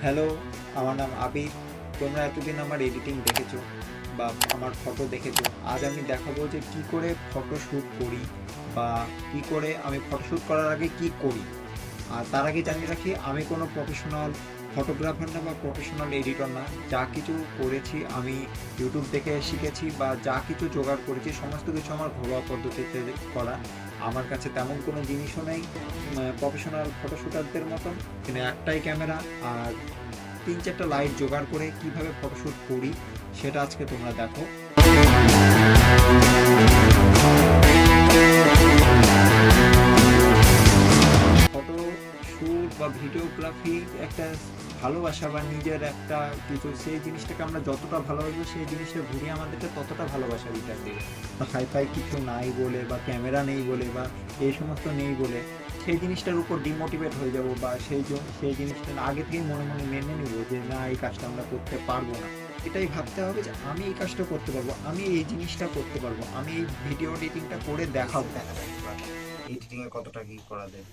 Hello, আমার নাম আবির। তোমরা এতদিন আমার এডিটিং দেখেছো বা আমার ফটো দেখেছো। আজ আমি দেখাবো যে কি করে ফটো শ্যুট করি বা কি করে আমি ফটো শ্যুট করার আগে কি করি। আর তার আগে জানিয়ে রাখি, আমি কোনো প্রফেশনাল ফটোগ্রাফার না বা প্রফেশনাল এডিটর না। যা কিছু করেছি আমি ইউটিউব দেখে শিখেছি বা যা কিছু জোগাড় করেছি সমস্ত কিছু আমার ঘরোয়া পদ্ধতিতে করা। আমার কাছে তেমন কোনো জিনিসও নেই প্রফেশনাল ফটোশ্যুটারদের মতন, কিন্তু একটাই ক্যামেরা আর ৩-৪টা লাইট জোগাড় করে কিভাবে ফটোশ্যুট করি সেটা আজকে তোমরা দেখো। ফটো শ্যুট বা ভিডিওগ্রাফি একটা ভালোবাসা বা নিজের একটা কিছু, সেই জিনিসটাকে আমরা যতটা ভালোবাসবো সেই জিনিসটা ঘুরিয়ে আমাদেরকে ততটা ভালোবাসা রিটার্ন দেবে। হাইফাই কিছু নাই বলে বা ক্যামেরা নেই বলে বা এই সমস্ত নেই বলে সেই জিনিসটার উপর ডিমোটিভেট হয়ে যাব বা সেই জিনিসটা আগে থেকেই মনে মনে মেনে নিব যে না, এই কাজটা আমরা করতে পারবো না। এটাই ভাবতে হবে যে আমি এই কাজটা করতে পারবো, আমি এই জিনিসটা করতে পারবো, আমি এই ভিডিও এডিটিংটা করে দেখাবো। এডিটিং এ কতটা কি করা যায়।